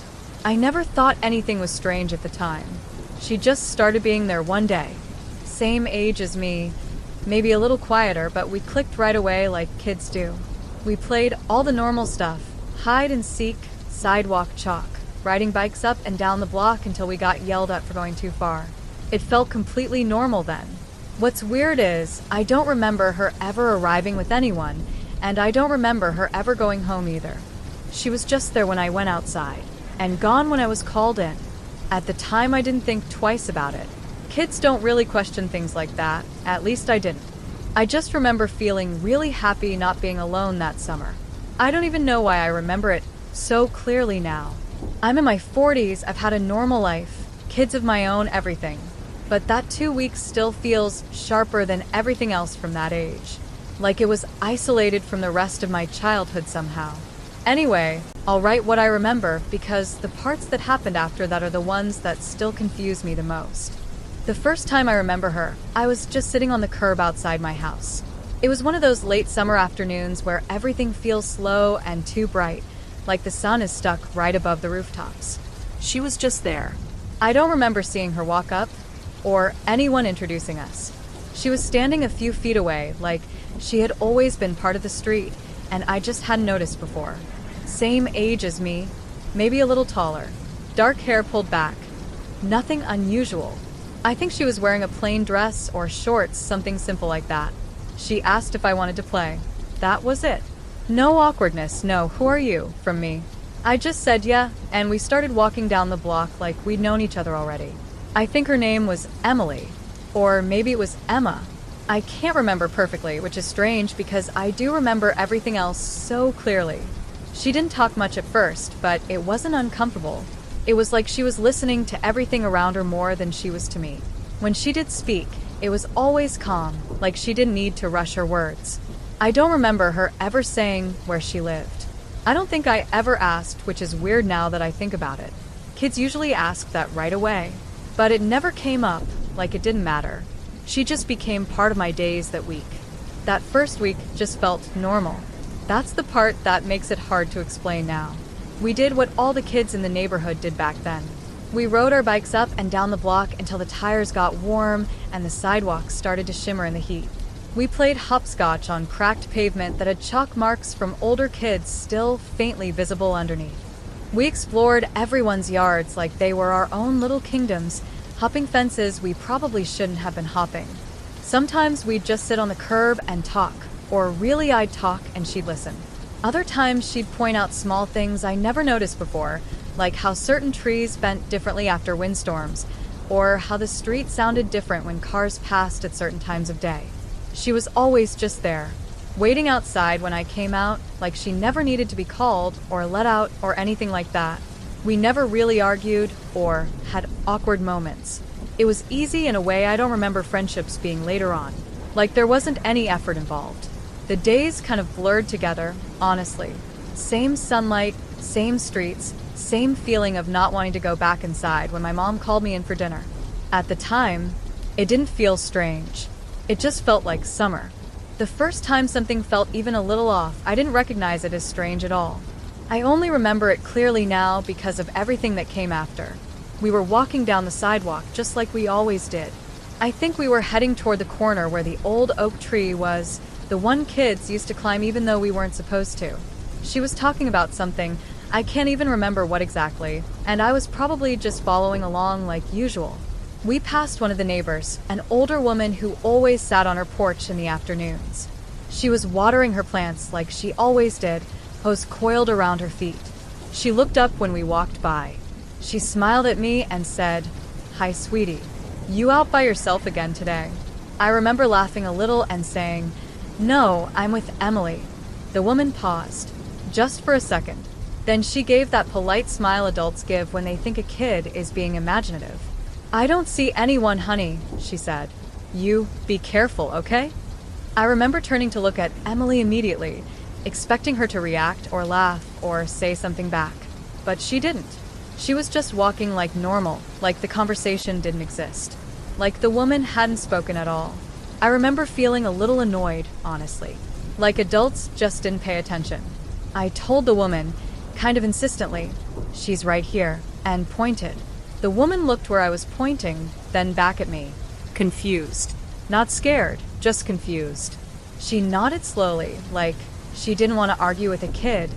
I never thought anything was strange at the time. She just started being there one day. Same age as me, maybe a little quieter, but we clicked right away like kids do. We played all the normal stuff, hide and seek, sidewalk chalk, riding bikes up and down the block until we got yelled at for going too far. It felt completely normal then. What's weird is, I don't remember her ever arriving with anyone, and I don't remember her ever going home either. She was just there when I went outside, and gone when I was called in. At the time I didn't think twice about it. Kids don't really question things like that, at least I didn't. I just remember feeling really happy not being alone that summer. I don't even know why I remember it so clearly now. I'm in my 40s, I've had a normal life, kids of my own, everything. But that 2 weeks still feels sharper than everything else from that age. Like it was isolated from the rest of my childhood somehow. Anyway, I'll write what I remember because the parts that happened after that are the ones that still confuse me the most. The first time I remember her, I was just sitting on the curb outside my house. It was one of those late summer afternoons where everything feels slow and too bright, like the sun is stuck right above the rooftops.
She was just there.
I don't remember seeing her walk up, or anyone introducing us. She was standing a few feet away, like she had always been part of the street, and I just hadn't noticed before. Same age as me, maybe a little taller. Dark hair pulled back. Nothing unusual. I think she was wearing a plain dress or shorts, something simple like that. She asked if I wanted to play. That was it. No awkwardness, no "who are you" from me. I just said yeah, and we started walking down the block like we'd known each other already. I think her name was Emily, or maybe it was Emma. I can't remember perfectly, which is strange because I do remember everything else so clearly. She didn't talk much at first, but it wasn't uncomfortable. It was like she was listening to everything around her more than she was to me. When she did speak, it was always calm, like she didn't need to rush her words. I don't remember her ever saying where she lived. I don't think I ever asked, which is weird now that I think about it. Kids usually ask that right away, but it never came up, like it didn't matter. She just became part of my days that week. That first week just felt normal. That's the part that makes it hard to explain now. We did what all the kids in the neighborhood did back then. We rode our bikes up and down the block until the tires got warm and the sidewalks started to shimmer in the heat. We played hopscotch on cracked pavement that had chalk marks from older kids still faintly visible underneath. We explored everyone's yards like they were our own little kingdoms, hopping fences we probably shouldn't have been hopping. Sometimes we'd just sit on the curb and talk, or really I'd talk and she'd listen. Other times she'd point out small things I never noticed before, like how certain trees bent differently after windstorms, or how the street sounded different when cars passed at certain times of day. She was always just there, waiting outside when I came out, like she never needed to be called or let out or anything like that. We never really argued or had awkward moments. It was easy in a way I don't remember friendships being later on, like there wasn't any effort involved. The days kind of blurred together, honestly. Same sunlight, same streets, same feeling of not wanting to go back inside when my mom called me in for dinner. At the time, it didn't feel strange. It just felt like summer. The first time something felt even a little off, I didn't recognize it as strange at all. I only remember it clearly now because of everything that came after. We were walking down the sidewalk just like we always did. I think we were heading toward the corner where the old oak tree was, the one kids used to climb even though we weren't supposed to. She was talking about something, I can't even remember what exactly, and I was probably just following along like usual. We passed one of the neighbors, an older woman who always sat on her porch in the afternoons. She was watering her plants like she always did, hose coiled around her feet. She looked up when we walked by. She smiled at me and said, "Hi, sweetie. You out by yourself again today?" I remember laughing a little and saying, "No, I'm with Emily." The woman paused, just for a second. Then she gave that polite smile adults give when they think a kid is being imaginative. "I don't see anyone, honey," she said. "You be careful, okay?" I remember turning to look at Emily immediately, expecting her to react or laugh or say something back. But she didn't. She was just walking like normal, like the conversation didn't exist. Like the woman hadn't spoken at all. I remember feeling a little annoyed, honestly. Like adults just didn't pay attention. I told the woman, kind of insistently, "She's right here," and pointed. The woman looked where I was pointing, then back at me. Confused. Not scared, just confused. She nodded slowly, like she didn't want to argue with a kid,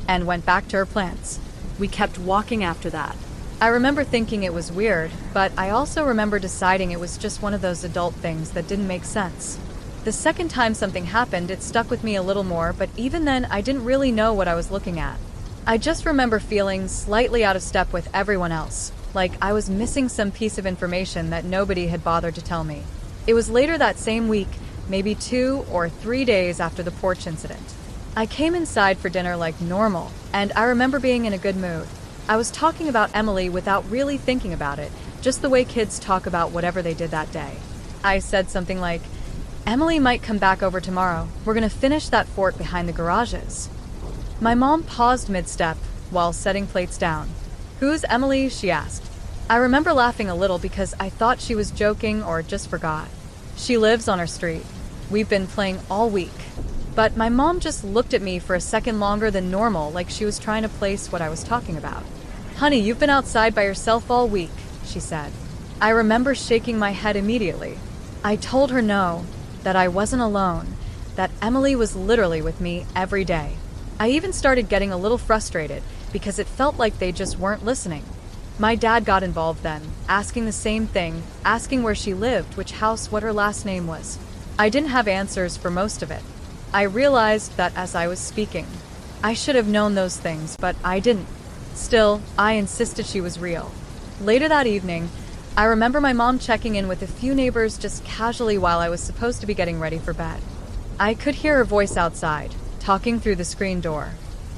and went back to her plants. We kept walking after that. I remember thinking it was weird, but I also remember deciding it was just one of those adult things that didn't make sense. The second time something happened, it stuck with me a little more, but even then I didn't really know what I was looking at. I just remember feeling slightly out of step with everyone else, like I was missing some piece of information that nobody had bothered to tell me. It was later that same week, maybe 2 or 3 days after the porch incident. I came inside for dinner like normal, and I remember being in a good mood. I was talking about Emily without really thinking about it, just the way kids talk about whatever they did that day. I said something like, "Emily might come back over tomorrow. We're gonna finish that fort behind the garages." My mom paused mid-step while setting plates down. "Who's Emily?" she asked. I remember laughing a little because I thought she was joking or just forgot. "She lives on our street. We've been playing all week." But my mom just looked at me for a second longer than normal, like she was trying to place what I was talking about. "Honey, you've been outside by yourself all week," she said. I remember shaking my head immediately. I told her no, that I wasn't alone, that Emily was literally with me every day. I even started getting a little frustrated because it felt like they just weren't listening. My dad got involved then, asking the same thing, asking where she lived, which house, what her last name was. I didn't have answers for most of it. I realized that as I was speaking, I should have known those things, but I didn't. Still, I insisted she was real. Later that evening, I remember my mom checking in with a few neighbors just casually while I was supposed to be getting ready for bed. I could hear her voice outside, talking through the screen door.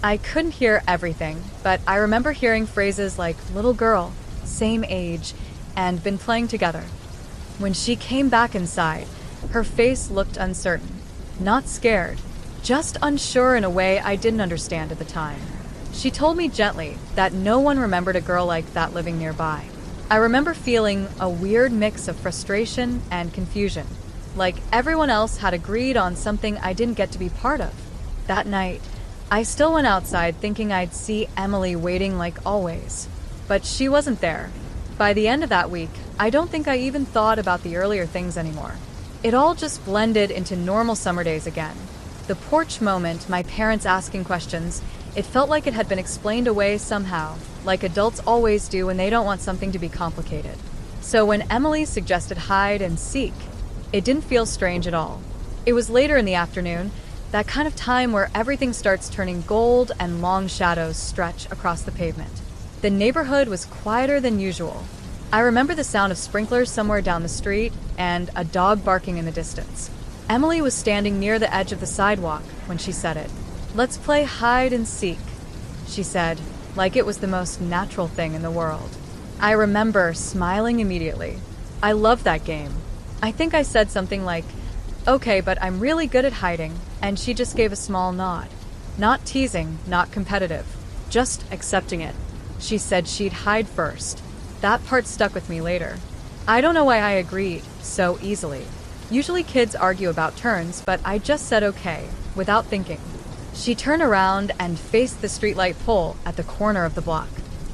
I couldn't hear everything, but I remember hearing phrases like little girl, same age, and been playing together. When she came back inside, her face looked uncertain, not scared, just unsure in a way I didn't understand at the time. She told me gently that no one remembered a girl like that living nearby. I remember feeling a weird mix of frustration and confusion, like everyone else had agreed on something I didn't get to be part of. That night, I still went outside thinking I'd see Emily waiting like always, but she wasn't there. By the end of that week, I don't think I even thought about the earlier things anymore. It all just blended into normal summer days again. The porch moment, my parents asking questions, it felt like it had been explained away somehow, like adults always do when they don't want something to be complicated. So when Emily suggested hide and seek, it didn't feel strange at all. It was later in the afternoon, that kind of time where everything starts turning gold and long shadows stretch across the pavement. The neighborhood was quieter than usual. I remember the sound of sprinklers somewhere down the street and a dog barking in the distance. Emily was standing near the edge of the sidewalk when she said it. "Let's play hide and seek," she said, like it was the most natural thing in the world. I remember smiling immediately. I loved that game. I think I said something like, "Okay, but I'm really good at hiding," and she just gave a small nod. Not teasing, not competitive, just accepting it. She said she'd hide first. That part stuck with me later. I don't know why I agreed so easily. Usually kids argue about turns, but I just said okay, without thinking. She turned around and faced the streetlight pole at the corner of the block.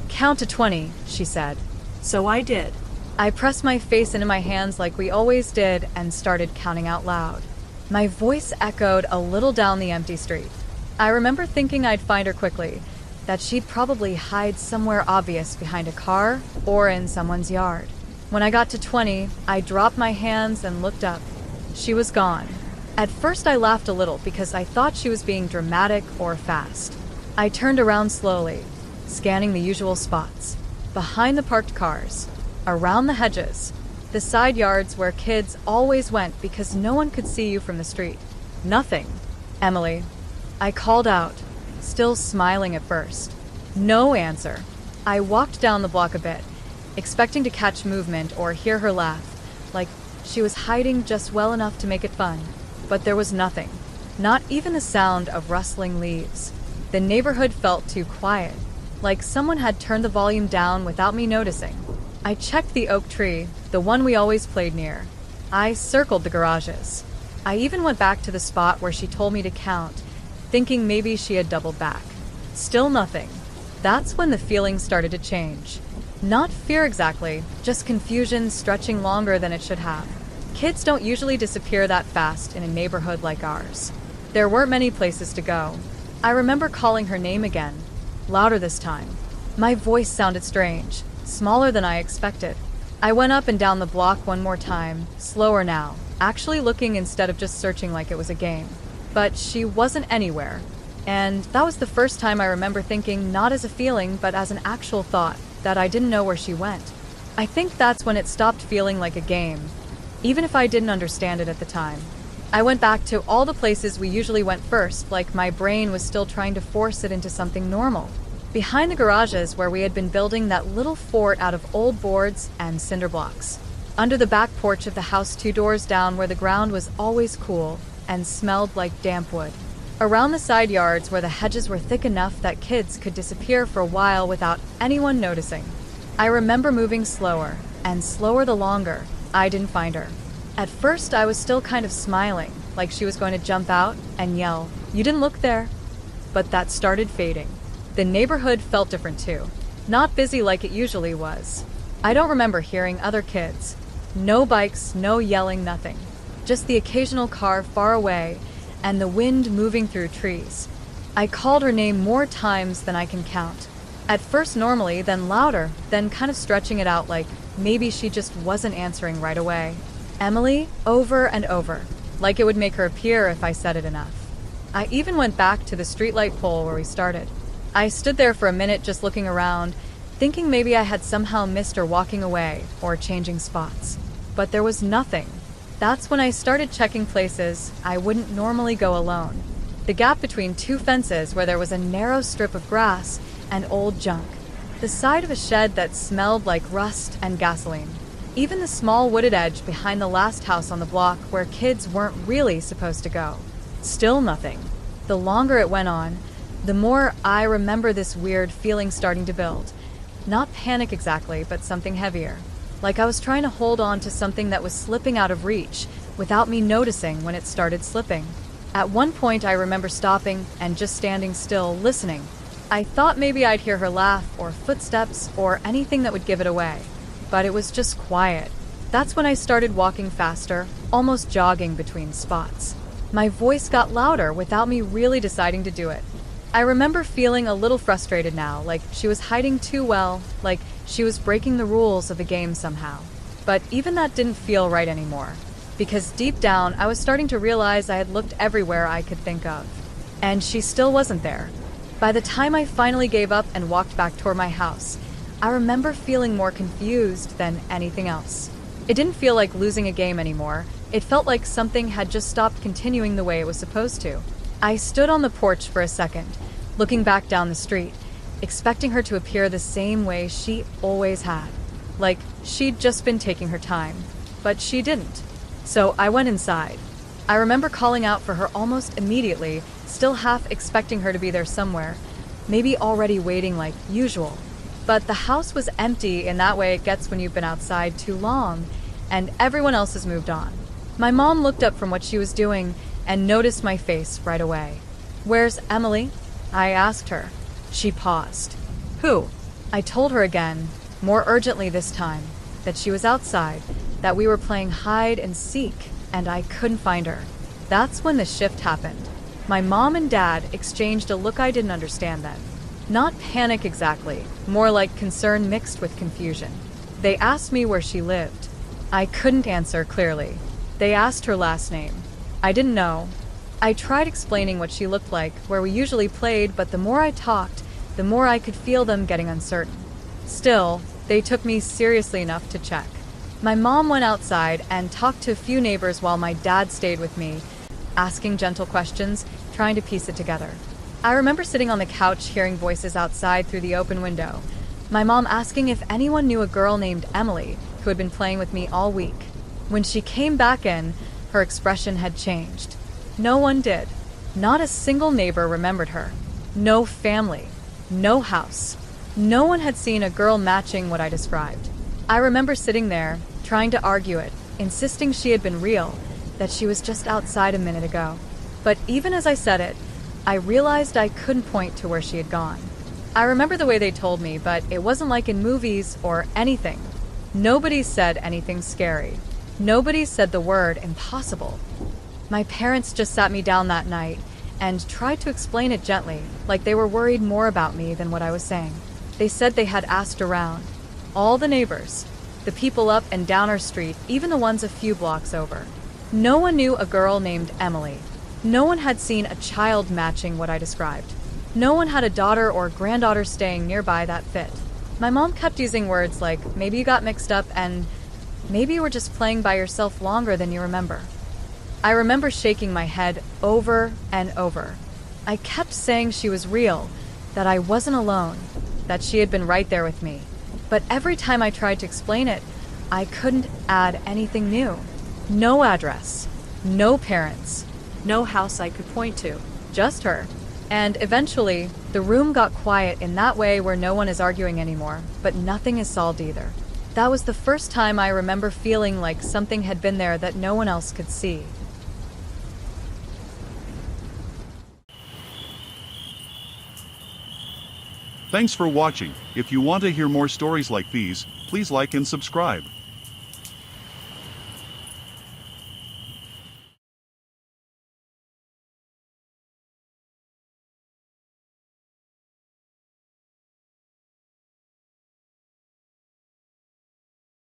"Count to 20, she said. So I did. I pressed my face into my hands like we always did and started counting out loud. My voice echoed a little down the empty street. I remember thinking I'd find her quickly, that she'd probably hide somewhere obvious behind a car or in someone's yard. When I got to 20, I dropped my hands and looked up. She was gone. At first I laughed a little because I thought she was being dramatic or fast. I turned around slowly, scanning the usual spots. Behind the parked cars, around the hedges, the side yards where kids always went because no one could see you from the street. Nothing. "Emily," I called out, still smiling at first. No answer. I walked down the block a bit, expecting to catch movement or hear her laugh, like she was hiding just well enough to make it fun. But there was nothing. Not even the sound of rustling leaves. The neighborhood felt too quiet, like someone had turned the volume down without me noticing. I checked the oak tree, the one we always played near. I circled the garages. I even went back to the spot where she told me to count, thinking maybe she had doubled back. Still nothing. That's when the feeling started to change. Not fear exactly, just confusion stretching longer than it should have. Kids don't usually disappear that fast in a neighborhood like ours. There weren't many places to go. I remember calling her name again, louder this time. My voice sounded strange, smaller than I expected. I went up and down the block one more time, slower now, actually looking instead of just searching like it was a game. But she wasn't anywhere. And that was the first time I remember thinking not as a feeling, but as an actual thought. that I didn't know where she went. I think that's when it stopped feeling like a game, even if I didn't understand it at the time. I went back to all the places we usually went first, like my brain was still trying to force it into something normal. Behind the garages where we had been building that little fort out of old boards and cinder blocks. Under the back porch of the house 2 doors down where the ground was always cool and smelled like damp wood. Around the side yards where the hedges were thick enough that kids could disappear for a while without anyone noticing. I remember moving slower, and slower the longer I didn't find her. At first, I was still kind of smiling, like she was going to jump out and yell, "You didn't look there." But that started fading. The neighborhood felt different too. Not busy like it usually was. I don't remember hearing other kids. No bikes, no yelling, nothing. Just the occasional car far away and the wind moving through trees. I called her name more times than I can count. At first normally, then louder, then kind of stretching it out like maybe she just wasn't answering right away. Emily, over and over, like it would make her appear if I said it enough. I even went back to the streetlight pole where we started. I stood there for a minute just looking around, thinking maybe I had somehow missed her walking away or changing spots. But there was nothing. That's when I started checking places I wouldn't normally go alone. The gap between 2 fences where there was a narrow strip of grass and old junk. The side of a shed that smelled like rust and gasoline. Even the small wooded edge behind the last house on the block where kids weren't really supposed to go. Still nothing. The longer it went on, the more I remember this weird feeling starting to build. Not panic exactly, but something heavier. Like I was trying to hold on to something that was slipping out of reach without me noticing when it started slipping. At one point I remember stopping and just standing still, listening. I thought maybe I'd hear her laugh or footsteps or anything that would give it away. But it was just quiet. That's when I started walking faster, almost jogging between spots. My voice got louder without me really deciding to do it. I remember feeling a little frustrated now, like she was hiding too well, like she was breaking the rules of the game somehow. But even that didn't feel right anymore, because deep down I was starting to realize I had looked everywhere I could think of. And she still wasn't there. By the time I finally gave up and walked back toward my house, I remember feeling more confused than anything else. It didn't feel like losing a game anymore. It felt like something had just stopped continuing the way it was supposed to. I stood on the porch for a second, looking back down the street, expecting her to appear the same way she always had. Like she'd just been taking her time. But she didn't. So I went inside. I remember calling out for her almost immediately, still half expecting her to be there somewhere, maybe already waiting like usual. But the house was empty in that way it gets when you've been outside too long, and everyone else has moved on. My mom looked up from what she was doing and noticed my face right away. "Where's Emily?" I asked her. She paused. "Who?" I told her again, more urgently this time, that she was outside, that we were playing hide and seek, and I couldn't find her. That's when the shift happened. My mom and dad exchanged a look I didn't understand then. Not panic exactly, more like concern mixed with confusion. They asked me where she lived. I couldn't answer clearly. They asked her last name. I didn't know. I tried explaining what she looked like, where we usually played, but the more I talked, the more I could feel them getting uncertain. Still, they took me seriously enough to check. My mom went outside and talked to a few neighbors while my dad stayed with me, asking gentle questions, trying to piece it together. I remember sitting on the couch hearing voices outside through the open window. My mom asking if anyone knew a girl named Emily who had been playing with me all week. When she came back in, her expression had changed. No one did. Not a single neighbor remembered her. No family. No house. No one had seen a girl matching what I described. I remember sitting there, trying to argue it, insisting she had been real, that she was just outside a minute ago. But even as I said it, I realized I couldn't point to where she had gone. I remember the way they told me, but it wasn't like in movies or anything. Nobody said anything scary. Nobody said the word impossible. My parents just sat me down that night and tried to explain it gently, like they were worried more about me than what I was saying. They said they had asked around. All the neighbors, the people up and down our street, even the ones a few blocks over. No one knew a girl named Emily. No one had seen a child matching what I described. No one had a daughter or granddaughter staying nearby that fit. My mom kept using words like, maybe you got mixed up and maybe you were just playing by yourself longer than you remember. I remember shaking my head over and over. I kept saying she was real, that I wasn't alone, that she had been right there with me. But every time I tried to explain it, I couldn't add anything new. No address, no parents, no house I could point to, just her. And eventually, the room got quiet in that way where no one is arguing anymore, but nothing is solved either. That was the first time I remember feeling like something had been there that no one else could see.
Thanks for watching. If you want to hear more stories like these, please like and subscribe.